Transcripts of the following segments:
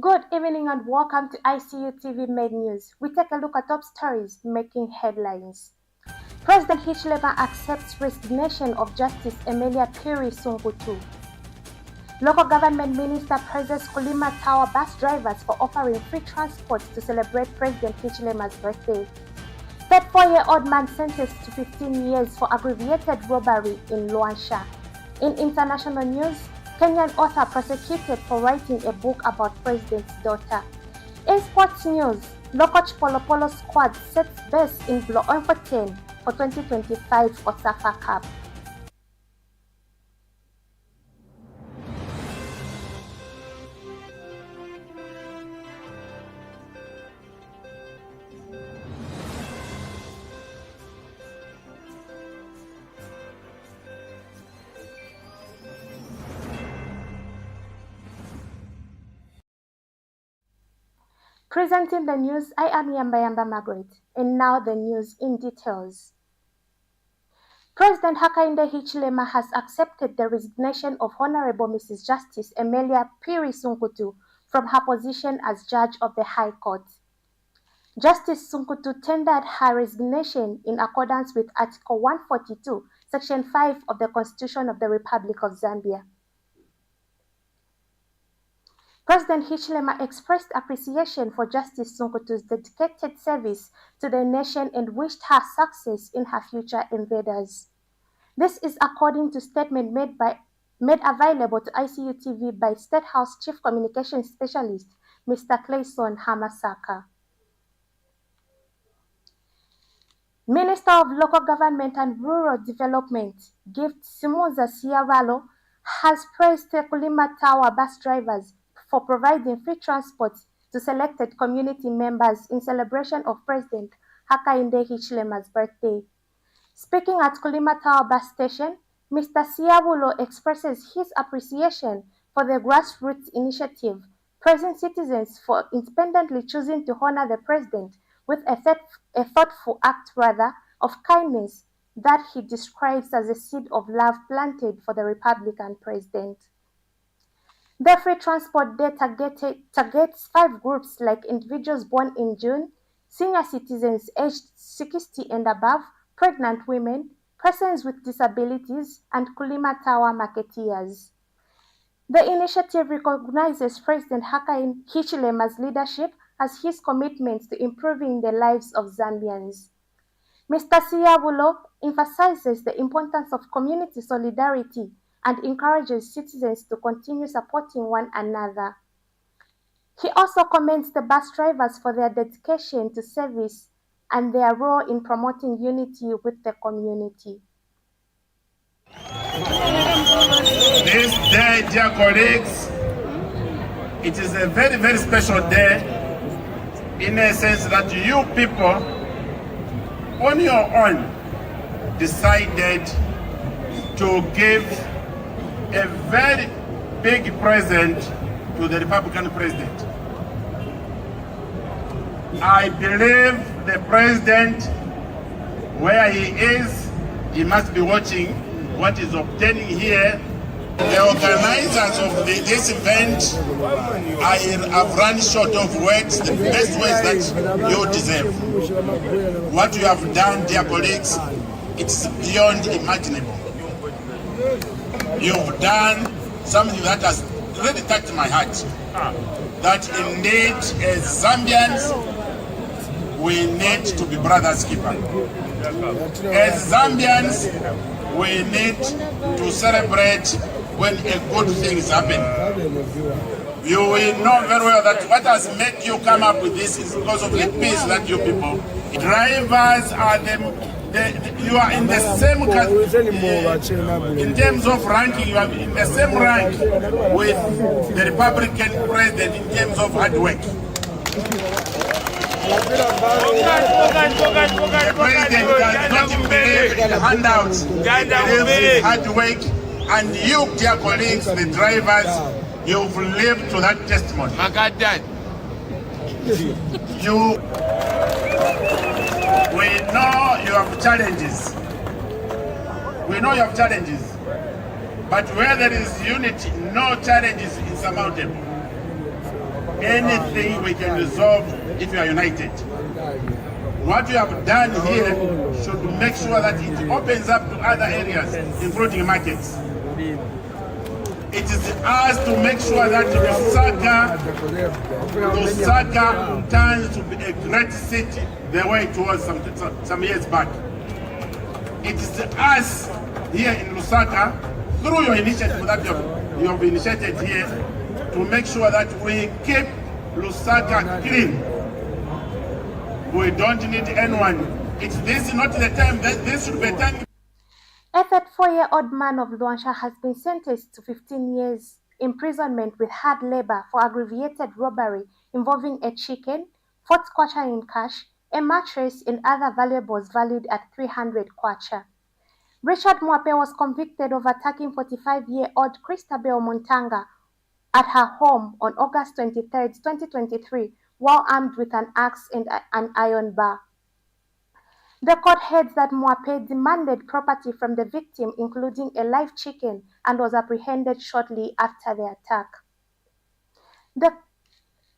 Good evening and welcome to Icu Tv Made News. We take a look at top stories making headlines. President Hichilema accepts resignation of Justice Emelia Phiri Sunkutu. Local government minister praises Kulima Tower bus drivers for offering free transport to celebrate President Hichilema's birthday. 34-year-old man sentenced to 15 years for aggravated robbery in Luanshya. In international news, Kenyan author prosecuted for writing a book about president's daughter. In sports news, local Chipolopolo squad sets base in Bloemfontein for 2025 COSAFA Cup. Presenting the news, I am Yamba Margaret, and now the news in details. President Hakainde Hichilema has accepted the resignation of Honorable Mrs. Justice Emelia Phiri Sunkutu from her position as judge of the High Court. Justice Sunkutu tendered her resignation in accordance with Article 142, Section 5 of the Constitution of the Republic of Zambia. President Hichilema expressed appreciation for Justice Sunkutu's dedicated service to the nation and wished her success in her future endeavors. This is according to statement made available to Icu TV by State House Chief Communications Specialist Mr. Clayson Hamasaka. Minister of Local Government and Rural Development, Gift Simuza Siawalo, has praised the Kulima Tower bus drivers for providing free transport to selected community members in celebration of President Hakainde Hichilema's birthday. Speaking at Kulima Tower bus station, Mr. Siawulo expresses his appreciation for the grassroots initiative, praising citizens for independently choosing to honor the President with a thoughtful act of kindness that he describes as a seed of love planted for the Republican President. The free transport day targets 5 groups like individuals born in June, senior citizens aged 60 and above, pregnant women, persons with disabilities, and Kulima Tower marketeers. The initiative recognizes President Hakainde Hichilema's leadership as his commitment to improving the lives of Zambians. Mr. Siawulo emphasizes the importance of community solidarity and encourages citizens to continue supporting one another. He also commends the bus drivers for their dedication to service and their role in promoting unity with the community. This day, dear colleagues, it is a very, very special day in a sense that you people on your own decided to give a very big present to the Republican President. I believe the President, where he is, he must be watching what is obtaining here. The organizers of this event, I have run short of words, the best words that you deserve. What you have done, dear colleagues, it's beyond imaginable. You've done something that has really touched my heart. That indeed, as Zambians, we need to be brothers keepers. As Zambians, we need to celebrate when a good thing is happening. You will know very well that what has made you come up with this is because of the peace that you people. Drivers are you are in the same in terms of ranking, you are in the same rank with the Republican President in terms of hard work. The President does not believe in handouts, he believes in hard work, and you, dear colleagues, the drivers, you've lived to that testimony. We know you have challenges. We know you have challenges. But where there is unity, no challenge is insurmountable. anything we can resolve if we are united. What we have done here should make sure that it opens up to other areas, including markets. It is us to make sure that Lusaka turns to be a great city the way it was some years back. It is us here in Lusaka, through your initiative that you have initiated here, to make sure that we keep Lusaka clean. We don't need anyone. This is not the time. This should be a time. A 34-year-old man of Luanshya has been sentenced to 15 years imprisonment with hard labor for aggravated robbery involving a chicken, 4 kwacha in cash, a mattress, and other valuables valued at 300 kwacha. Richard Mwape was convicted of attacking 45-year-old Christabel Montanga at her home on August 23, 2023, while armed with an axe and an iron bar. The court held that Mwape demanded property from the victim, including a live chicken, and was apprehended shortly after the attack.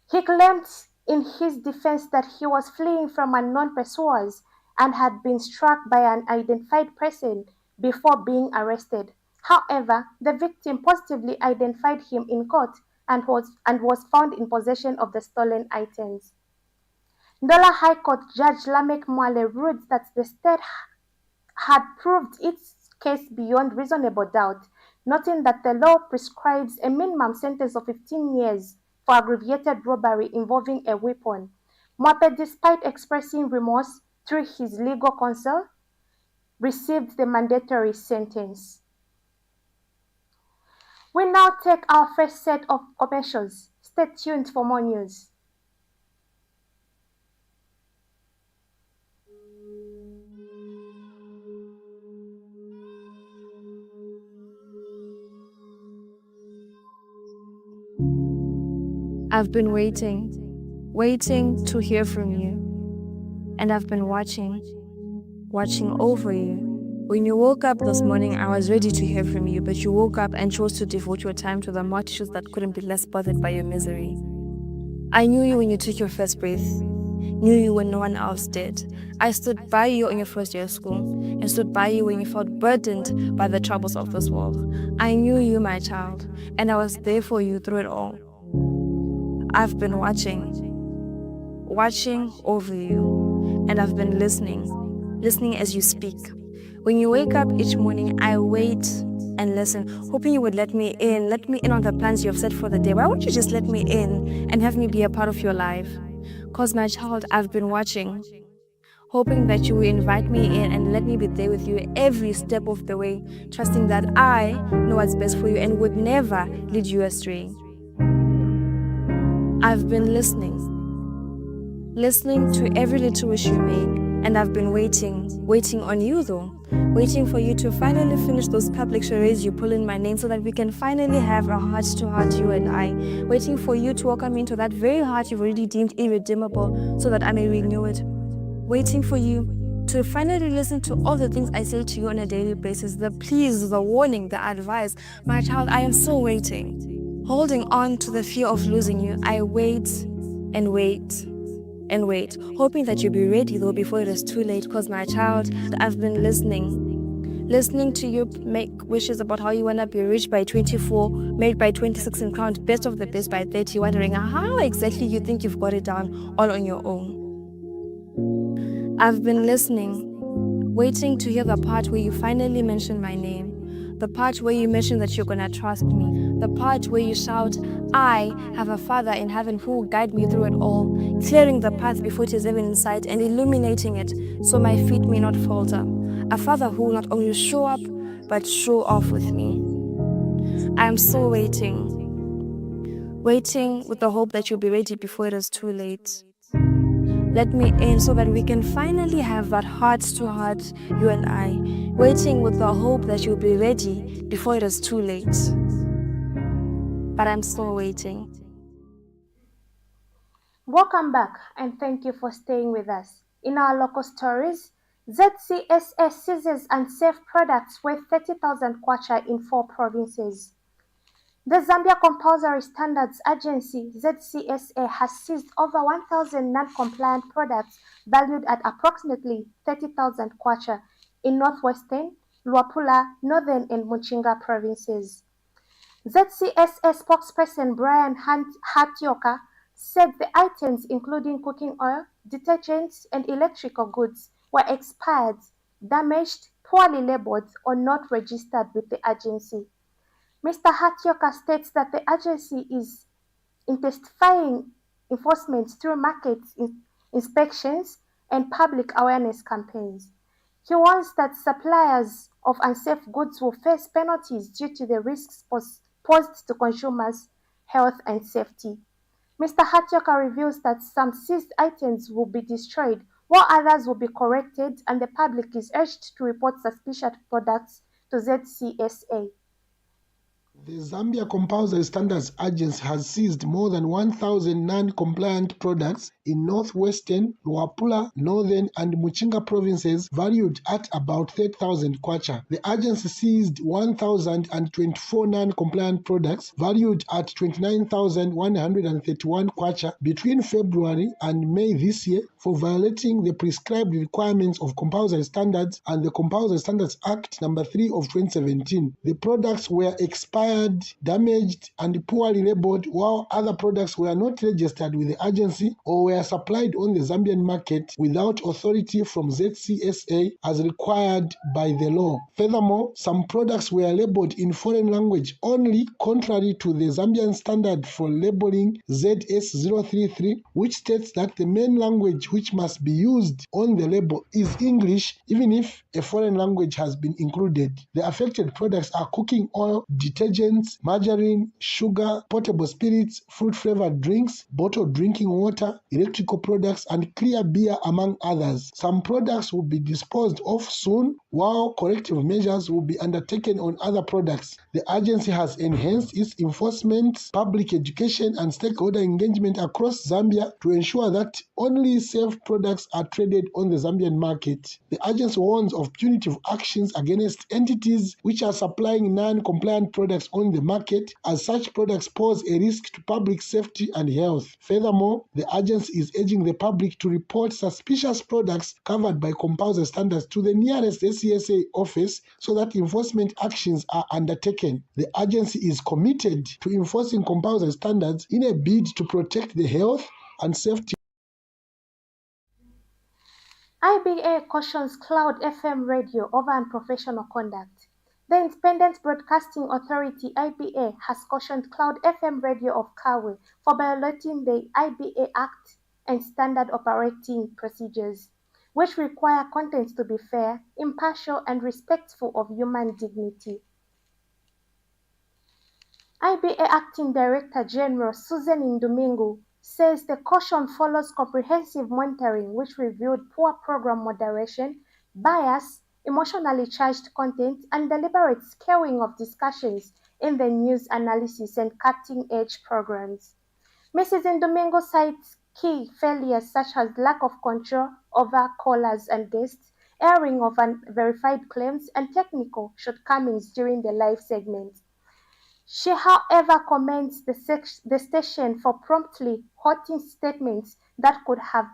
He claimed in his defense that he was fleeing from unknown pursuers and had been struck by an unidentified person before being arrested. However, the victim positively identified him in court and was found in possession of the stolen items. Ndola High Court Judge Lamek Mwale ruled that the state had proved its case beyond reasonable doubt, noting that the law prescribes a minimum sentence of 15 years for aggravated robbery involving a weapon. Mwape, despite expressing remorse through his legal counsel, received the mandatory sentence. We now take our first set of commercials. Stay tuned for more news. I've been waiting to hear from you. And I've been watching over you. When you woke up this morning, I was ready to hear from you, but you woke up and chose to devote your time to the multitudes that couldn't be less bothered by your misery. I knew you when you took your first breath, knew you when no one else did. I stood by you on your first day of school, and stood by you when you felt burdened by the troubles of this world. I knew you, my child, and I was there for you through it all. I've been watching over you, and I've been listening as you speak. When you wake up each morning, I wait and listen, hoping you would let me in on the plans you have set for the day. Why won't you just let me in and have me be a part of your life? Because, my child, I've been watching, hoping that you will invite me in and let me be there with you every step of the way, trusting that I know what's best for you and would never lead you astray. I've been listening to every little wish you make, and I've been waiting on you though, waiting for you to finally finish those public charades you pull in my name so that we can finally have a heart-to-heart, you and I, waiting for you to welcome me into that very heart you've already deemed irredeemable so that I may renew it, waiting for you to finally listen to all the things I say to you on a daily basis, the pleas, the warning, the advice. My child, I am still waiting. Holding on to the fear of losing you, I wait and wait and wait, hoping that you'll be ready though before it is too late. Because, my child, I've been listening to you make wishes about how you want to be rich by 24, married by 26, and crowned best of the best by 30, wondering how exactly you think you've got it down all on your own. I've been listening, waiting to hear the part where you finally mention my name. The part where you mention that you're gonna trust me. The part where you shout, I have a Father in heaven who will guide me through it all, clearing the path before it is even in sight and illuminating it so my feet may not falter. A Father who will not only show up, but show off with me. I am still waiting with the hope that you'll be ready before it is too late. Let me in so that we can finally have that heart-to-heart, you and I, waiting with the hope that you'll be ready before it is too late. But I'm still waiting. Welcome back, and thank you for staying with us. In our local stories, ZCSS seizes unsafe products worth 30,000 kwacha in 4 provinces. The Zambia Compulsory Standards Agency (ZCSA) has seized over 1,000 non-compliant products valued at approximately 30,000 kwacha in northwestern, Luapula, northern and Muchinga provinces. ZCSA spokesperson Brian Hatioka said the items, including cooking oil, detergents, and electrical goods, were expired, damaged, poorly labeled, or not registered with the agency. Mr. Hatioka states that the agency is intensifying enforcement through market inspections and public awareness campaigns. He warns that suppliers of unsafe goods will face penalties due to the risks posed to consumers' health and safety. Mr. Hatioka reveals that some seized items will be destroyed, while others will be corrected, and the public is urged to report suspicious products to ZCSA. The Zambia Compulsory Standards Agency has seized more than 1,000 non-compliant products in northwestern, Luapula, northern and Muchinga provinces valued at about 30,000 kwacha. The agency seized 1,024 non-compliant products valued at 29,131 kwacha between February and May this year for violating the prescribed requirements of compulsory standards and the Compulsory Standards Act No. 3 of 2017. The products were expired, damaged, and poorly labeled, while other products were not registered with the agency or were supplied on the Zambian market without authority from ZCSA as required by the law. Furthermore, some products were labeled in foreign language only, contrary to the Zambian standard for labeling ZS033, which states that the main language which must be used on the label is English, even if a foreign language has been included. The affected products are cooking oil, detergents, margarine, sugar, potable spirits, fruit-flavored drinks, bottled drinking water, electrical products, and clear beer, among others. Some products will be disposed of soon, while corrective measures will be undertaken on other products. The agency has enhanced its enforcement, public education, and stakeholder engagement across Zambia to ensure that only safe products are traded on the Zambian market. The agency warns of punitive actions against entities which are supplying non-compliant products on the market, as such products pose a risk to public safety and health. Furthermore, the agency is urging the public to report suspicious products covered by compulsory standards to the nearest SCSA office so that enforcement actions are undertaken. The agency is committed to enforcing compulsory standards in a bid to protect the health and safety. IBA cautions Cloud FM radio over unprofessional conduct. The Independent Broadcasting Authority (IBA) has cautioned Cloud FM radio of Kawe for violating the IBA Act and standard operating procedures, which require content to be fair, impartial, and respectful of human dignity. IBA Acting Director General Susan Ndumingu says the caution follows comprehensive monitoring which revealed poor program moderation, bias, emotionally charged content, and deliberate skewing of discussions in the news analysis and cutting-edge programs. Mrs. Ndumingu cites key failures such as lack of control over callers and guests, airing of unverified claims, and technical shortcomings during the live segment. She, however, commends the station for promptly halting statements that could have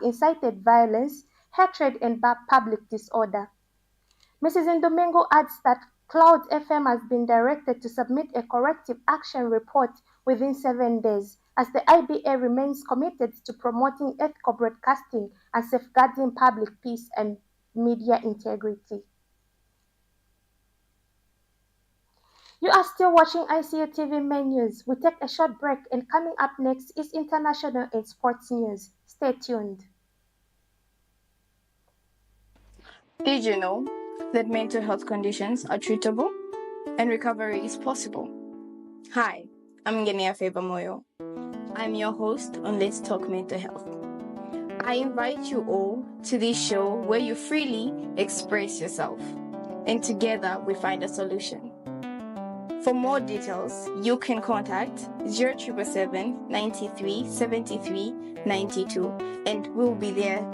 incited violence, hatred, and public disorder. Mrs. Ndumingu adds that Cloud FM has been directed to submit a corrective action report within 7 days, as the IBA remains committed to promoting ethical broadcasting and safeguarding public peace and media integrity. You are still watching Icu TV main news. We take a short break, and coming up next is international and sports news. Stay tuned. Did you know that mental health conditions are treatable and recovery is possible? Hi, I'm Ngenia Moyo. I'm your host on Let's Talk Mental Health. I invite you all to this show where you freely express yourself, and together we find a solution. For more details, you can contact 0777 93 73 92, and we'll be there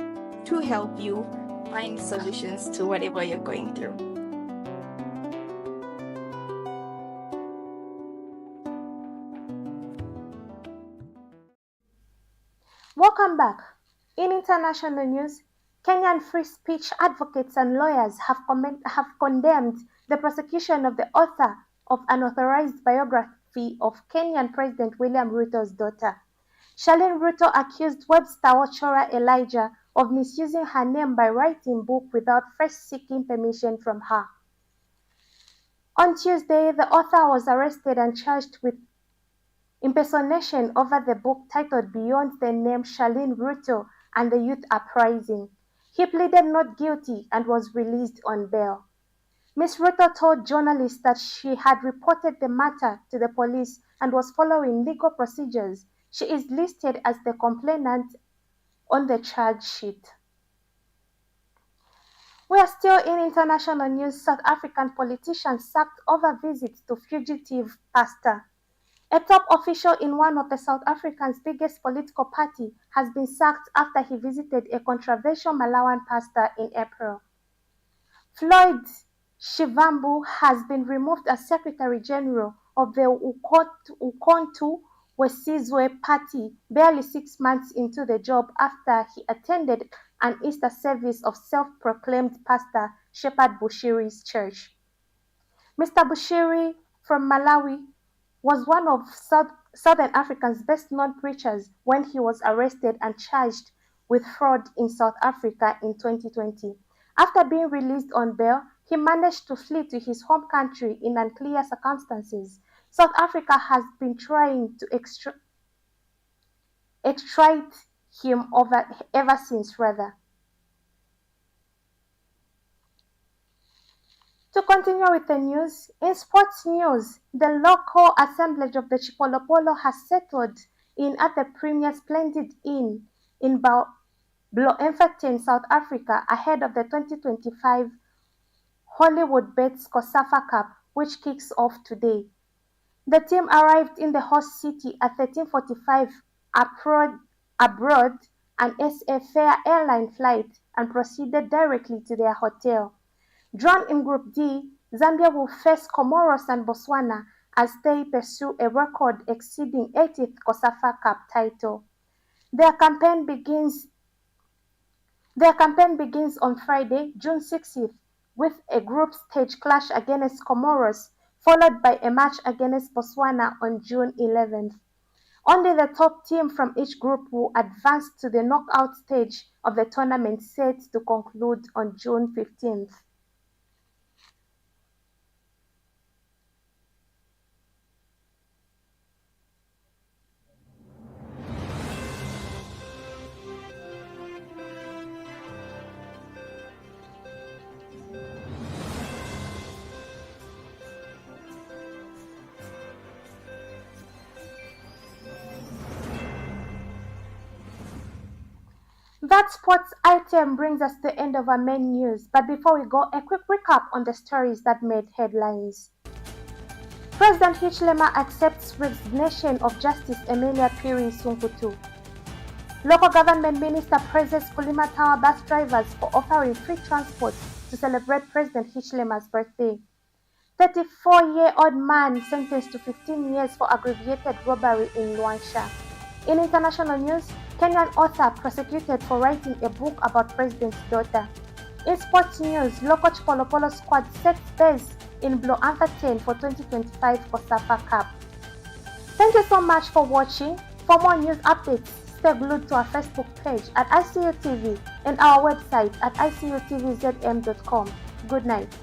to help you find solutions to whatever you're going through. Welcome back. In international news, Kenyan free speech advocates and lawyers have condemned the prosecution of the author of an unauthorized biography of Kenyan President William Ruto's daughter. Charlene Ruto accused Webster Wachora Elijah of misusing her name by writing book without first seeking permission from her. On Tuesday, the author was arrested and charged with impersonation over the book titled Beyond the Name Charlene Ruto and the Youth Uprising. He pleaded not guilty and was released on bail. Ms. Ruto told journalists that she had reported the matter to the police and was following legal procedures. She is listed as the complainant on the charge sheet. We are still in international news. South African politicians sacked over visits to fugitive pastor. A top official in one of the South Africa's biggest political party has been sacked after he visited a controversial Malawian pastor in April. Floyd Shivambu has been removed as Secretary General of the Ukhonto weSizwe Party barely 6 months into the job after he attended an Easter service of self-proclaimed pastor Shepherd Bushiri's church. Mr. Bushiri from Malawi was one of Southern Africa's best-known preachers when he was arrested and charged with fraud in South Africa in 2020. After being released on bail, he managed to flee to his home country in unclear circumstances. South Africa has been trying to extradite him ever since. To continue with the news, in sports news, the local assemblage of the Chipolopolo has settled in at the Premier Splendid Inn in Bloemfontein, South Africa, ahead of the 2025 Hollywood-Bets COSAFA Cup, which kicks off today. The team arrived in the host city at 13:45 aboard an SA Fair airline flight and proceeded directly to their hotel. Drawn in Group D, Zambia will face Comoros and Botswana as they pursue a record exceeding 80th COSAFA Cup title. Their campaign begins on Friday, June 60th, with a group stage clash against Comoros, followed by a match against Botswana on June 11th. Only the top team from each group will advance to the knockout stage of the tournament, set to conclude on June 15th. That sports item brings us to the end of our main news, but before we go, a quick recap on the stories that made headlines. President Hichilema accepts resignation of Justice Emelia Phiri Sunkutu. Local government minister praises Kulima Tower bus drivers for offering free transport to celebrate President Hichilema's birthday. 34-year-old man sentenced to 15 years for aggravated robbery in Luanshya. In international news, Kenyan author prosecuted for writing a book about president's daughter. In sports news, local Chipolopolo squad sets base in Bloemfontein for 2025 COSAFA Cup. Thank you so much for watching. For more news updates, stay glued to our Facebook page at Icu TV and our website at icutvzm.com. Good night.